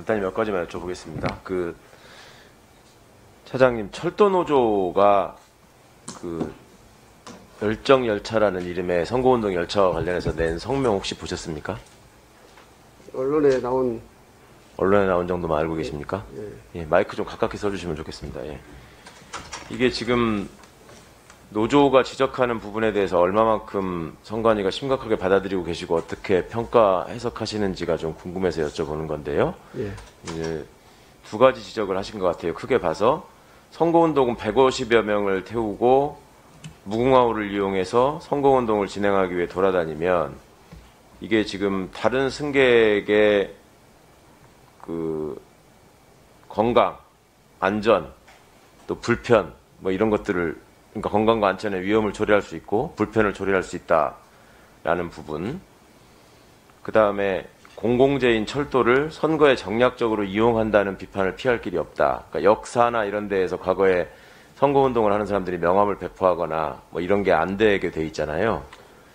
간단히 몇 가지만 여쭤보겠습니다. 차장님, 철도노조가 열정열차라는 이름의 선거운동 열차와 관련해서 낸 성명 혹시 보셨습니까? 언론에 나온 정도만 알고 계십니까? 예. 예, 마이크 좀 가깝게 써주시면 좋겠습니다. 예. 이게 지금 노조가 지적하는 부분에 대해서 얼마만큼 선관위가 심각하게 받아들이고 계시고 어떻게 평가 해석하시는지가 좀 궁금해서 여쭤보는 건데요. 예. 이제 두 가지 지적을 하신 것 같아요. 크게 봐서 선거운동은 150여 명을 태우고 무궁화호를 이용해서 선거운동을 진행하기 위해 돌아다니면 이게 지금 다른 승객의 건강, 안전, 또 불편 뭐 이런 것들을 그러니까 건강과 안전의 위험을 초래할 수 있고 불편을 초래할 수 있다라는 부분. 그 다음에 공공재인 철도를 선거에 정략적으로 이용한다는 비판을 피할 길이 없다. 그러니까 역사나 이런 데에서 과거에 선거운동을 하는 사람들이 명함을 배포하거나 뭐 이런 게 안 되게 돼 있잖아요.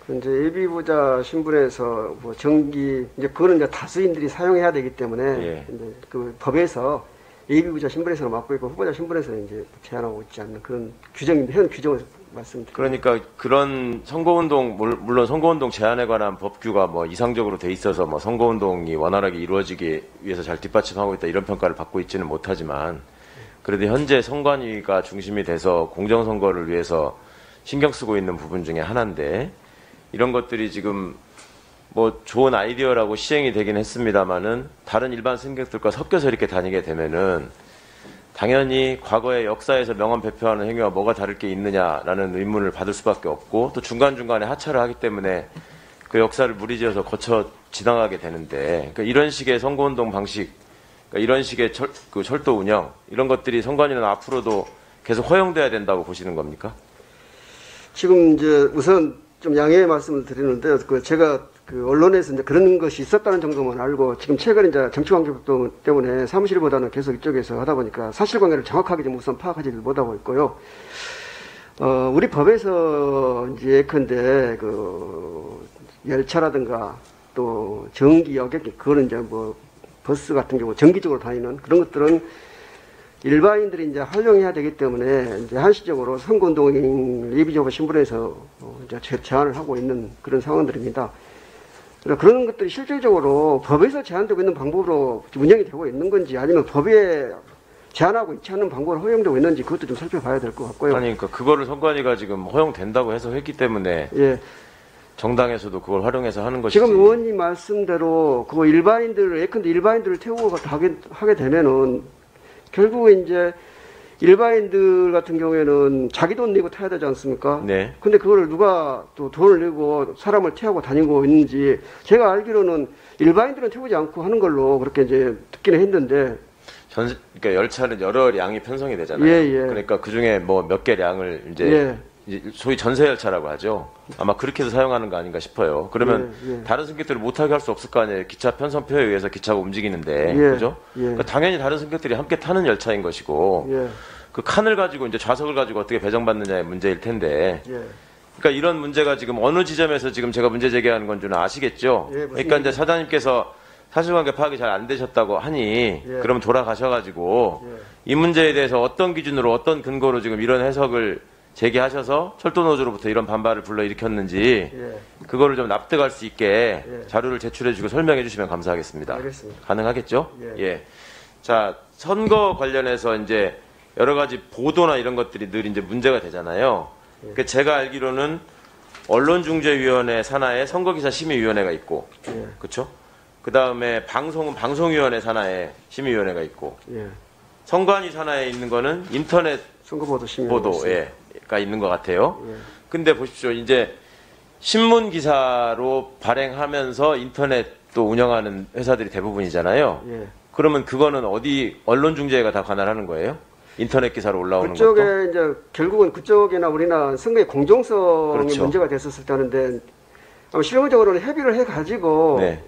이제 예비부자 신분에서 뭐 정기 이제 그거는 이제 다수인들이 사용해야 되기 때문에 예. 이제 그 법에서 예비부자 신분에서는 맡고 있고 후보자 신분에서는 이제 제한하고 있지 않는 그런 규정인데 현 규정을 말씀드립니다. 그러니까 그런 선거운동 물론 선거운동 제한에 관한 법규가 뭐 이상적으로 돼 있어서 뭐 선거운동이 원활하게 이루어지기 위해서 잘 뒷받침하고 있다 이런 평가를 받고 있지는 못하지만 그래도 현재 선관위가 중심이 돼서 공정선거를 위해서 신경 쓰고 있는 부분 중에 하나인데 이런 것들이 지금 뭐 좋은 아이디어라고 시행이 되긴 했습니다만은 다른 일반 승객들과 섞여서 이렇게 다니게 되면은 당연히 과거의 역사에서 명함 배포하는 행위와 뭐가 다를 게 있느냐라는 의문을 받을 수밖에 없고 또 중간중간에 하차를 하기 때문에 그 역사를 무리지어서 거쳐 지나가게 되는데 그러니까 이런 식의 선거운동 방식, 그러니까 이런 식의 철도 운영 이런 것들이 선관위는 앞으로도 계속 허용돼야 된다고 보시는 겁니까? 지금 이제 우선 좀 양해의 말씀을 드리는데 제가 언론에서 이제 그런 것이 있었다는 정도만 알고 지금 최근 이제 정치관계 때문에 사무실보다는 계속 이쪽에서 하다 보니까 사실관계를 정확하게 좀 우선 파악하지 못하고 있고요. 우리 법에서 이제 예컨대 열차라든가 또 전기 여객 그거는 이제 뭐 버스 같은 경우 정기적으로 다니는 그런 것들은 일반인들이 이제 활용해야 되기 때문에 이제 한시적으로 선거운동인 예비조가 신분에서 이제 제한을 하고 있는 그런 상황들입니다. 그런 것들이 실질적으로 법에서 제한되고 있는 방법으로 운영이 되고 있는 건지 아니면 법에 제한하고 있지 않는 방법으로 허용되고 있는지 그것도 좀 살펴봐야 될 것 같고요. 아니, 그러니까 그거를 선관위가 지금 허용된다고 해서 했기 때문에 예. 정당에서도 그걸 활용해서 하는 것이지. 지금 의원님 말씀대로 그거 예컨대 일반인들을 태우고 하게 되면은 결국에 이제 일반인들 같은 경우에는 자기 돈 내고 타야 되지 않습니까? 네. 근데 그거를 누가 또 돈을 내고 사람을 태우고 다니고 있는지 제가 알기로는 일반인들은 태우지 않고 하는 걸로 그렇게 이제 듣기는 했는데. 그러니까 열차는 여러 양이 편성이 되잖아요. 예, 예. 그러니까 그 중에 뭐 몇 량을 이제 예. 소위 전세 열차라고 하죠. 아마 그렇게 해서 사용하는 거 아닌가 싶어요. 그러면 예. 다른 승객들을 못하게 할 수 없을 거 아니에요. 기차 편성표에 의해서 기차가 움직이는데, 예. 그죠? 예. 그러니까 당연히 다른 승객들이 함께 타는 열차인 것이고, 예. 그 칸을 가지고 이제 좌석을 가지고 어떻게 배정받느냐의 문제일 텐데, 예. 그러니까 이런 문제가 지금 어느 지점에서 지금 제가 문제 제기하는 건 줄 아시겠죠? 예, 그러니까 이제 사장님께서 사실관계 파악이 잘 안 되셨다고 하니, 예. 그러면 돌아가셔가지고, 예. 이 문제에 대해서 어떤 기준으로 어떤 근거로 지금 이런 해석을 제기하셔서 철도노조로부터 이런 반발을 불러일으켰는지 예. 그거를 좀 납득할 수 있게 예. 자료를 제출해주고 설명해 주시면 감사하겠습니다. 알겠습니다. 가능하겠죠? 예. 자, 선거 관련해서 이제 여러 가지 보도나 이런 것들이 늘 이제 문제가 되잖아요. 그 제가 알기로는 언론중재위원회 산하에 선거기사 심의위원회가 있고, 예. 그렇죠? 그 다음에 방송은 방송위원회 산하에 심의위원회가 있고, 예. 선관위 산하에 있는 거는 인터넷 선거보도 보도가 있는 것 같아요. 예. 근데 보십시오. 이제 신문 기사로 발행하면서 인터넷도 운영하는 회사들이 대부분이잖아요. 예. 그러면 그거는 어디 언론중재가 다 관할하는 거예요? 인터넷 기사로 올라오는 그쪽에 것도? 이제 결국은 그쪽이나 우리나 선거의 공정성이 그렇죠. 문제가 됐었을 때 하는데 아마 실용적으로는 협의를 해가지고 네.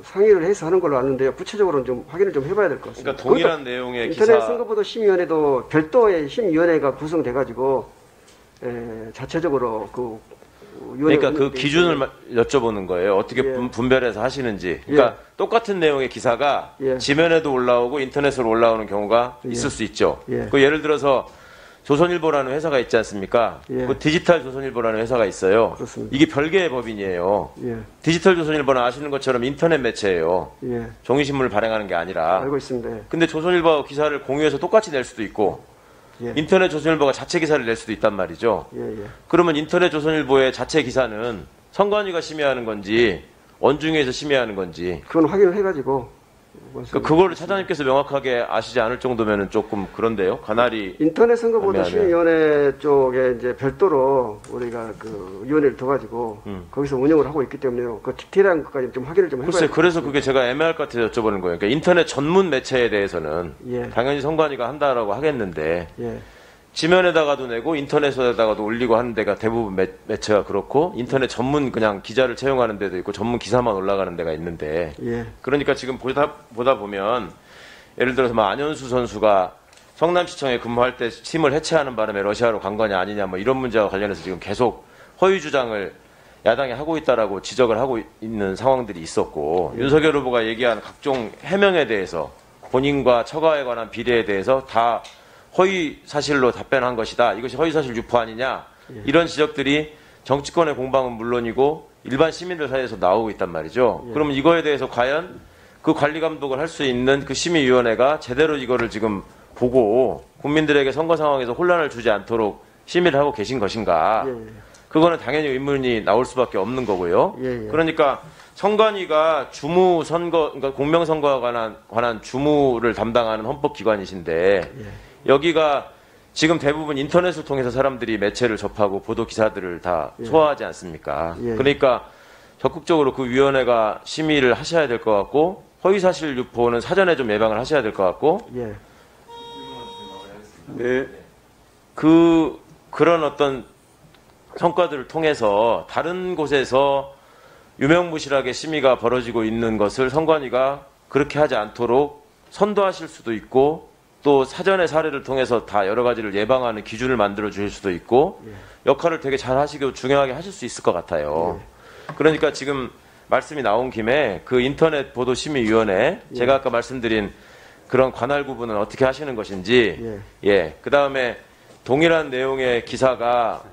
상의를 해서 하는 걸로 아는데요. 구체적으로는 좀 확인을 좀 해봐야 될 것 같습니다. 그러니까 동일한 내용의 인터넷 기사. 선거보도 심의위원회도 별도의 심의위원회가 구성돼가지고 자체적으로 그러니까 그 기준을 여쭤보는 거예요. 어떻게 예. 분별해서 하시는지. 그러니까 예. 똑같은 내용의 기사가 예. 지면에도 올라오고 인터넷으로 올라오는 경우가 예. 있을 수 있죠. 예. 그 예를 들어서 조선일보라는 회사가 있지 않습니까? 예. 그 디지털 조선일보라는 회사가 있어요. 그렇습니다. 이게 별개의 법인이에요. 예. 디지털 조선일보는 아시는 것처럼 인터넷 매체예요. 예. 종이신문을 발행하는 게 아니라. 알고 있습니다. 예. 근데 조선일보 기사를 공유해서 똑같이 낼 수도 있고 예. 인터넷 조선일보가 자체 기사를 낼 수도 있단 말이죠. 예. 예. 그러면 인터넷 조선일보의 자체 기사는 선관위가 심의하는 건지 원중위에서 심의하는 건지 그건 확인을 해가지고 그거를 차장님께서 명확하게 아시지 않을 정도면은 조금 그런데요. 가나리 인터넷 선거보다 애매하네요. 심의위원회 쪽에 이제 별도로 우리가 그 위원회를 둬가지고 거기서 운영을 하고 있기 때문에요. 그 디테일한 것까지 좀 확인을 좀 해봐야 글쎄 그래서 그게 제가 애매할 것 같아서 여쭤보는 거예요. 그러니까 인터넷 전문 매체에 대해서는 예. 당연히 선관위가 한다라고 하겠는데 예. 지면에다가도 내고 인터넷에다가도 올리고 하는 데가 대부분 매체가 그렇고 인터넷 전문 그냥 기자를 채용하는 데도 있고 전문 기사만 올라가는 데가 있는데 예. 그러니까 지금 보다 보면 예를 들어서 막 안현수 선수가 성남시청에 근무할 때 팀을 해체하는 바람에 러시아로 간 거냐 아니냐 뭐 이런 문제와 관련해서 지금 계속 허위 주장을 야당이 하고 있다라고 지적을 하고 있는 상황들이 있었고 윤석열 후보가 얘기한 각종 해명에 대해서 본인과 처가에 관한 비리에 대해서 다 허위 사실로 답변한 것이다. 이것이 허위 사실 유포 아니냐. 이런 지적들이 정치권의 공방은 물론이고 일반 시민들 사이에서 나오고 있단 말이죠. 그러면 이거에 대해서 과연 그 관리 감독을 할 수 있는 그 심의위원회가 제대로 이거를 지금 보고 국민들에게 선거 상황에서 혼란을 주지 않도록 심의를 하고 계신 것인가. 예. 그거는 당연히 의문이 나올 수밖에 없는 거고요. 예. 그러니까 선관위가 주무 선거, 그러니까 공명선거와 관한 주무를 담당하는 헌법기관이신데 여기가 지금 대부분 인터넷을 통해서 사람들이 매체를 접하고 보도 기사들을 다 소화하지 않습니까? 예. 그러니까 적극적으로 그 위원회가 심의를 하셔야 될 것 같고 허위사실 유포는 사전에 좀 예방을 하셔야 될 것 같고 예. 네. 그런 어떤 성과들을 통해서 다른 곳에서 유명무실하게 심의가 벌어지고 있는 것을 선관위가 그렇게 하지 않도록 선도하실 수도 있고 또 사전의 사례를 통해서 다 여러 가지를 예방하는 기준을 만들어 주실 수도 있고 역할을 되게 잘 하시고 중요하게 하실 수 있을 것 같아요. 그러니까 지금 말씀이 나온 김에 그 인터넷 보도심의위원회 제가 아까 말씀드린 그런 관할 구분은 어떻게 하시는 것인지 그 다음에 동일한 내용의 기사가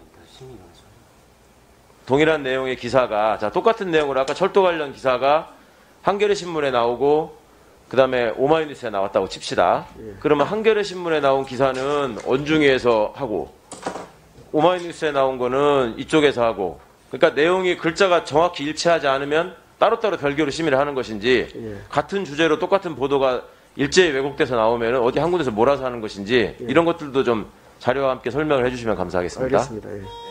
자 똑같은 내용으로 아까 철도 관련 기사가 한겨레 신문에 나오고 그 다음에 오마이뉴스에 나왔다고 칩시다. 그러면 한겨레 신문에 나온 기사는 원중위에서 하고 오마이뉴스에 나온 거는 이쪽에서 하고 그러니까 내용이 글자가 정확히 일치하지 않으면 따로따로 별개로 심의를 하는 것인지 같은 주제로 똑같은 보도가 일제히 왜곡돼서 나오면 어디 한 군데서 몰아서 하는 것인지 이런 것들도 좀 자료와 함께 설명을 해주시면 감사하겠습니다. 알겠습니다. 예.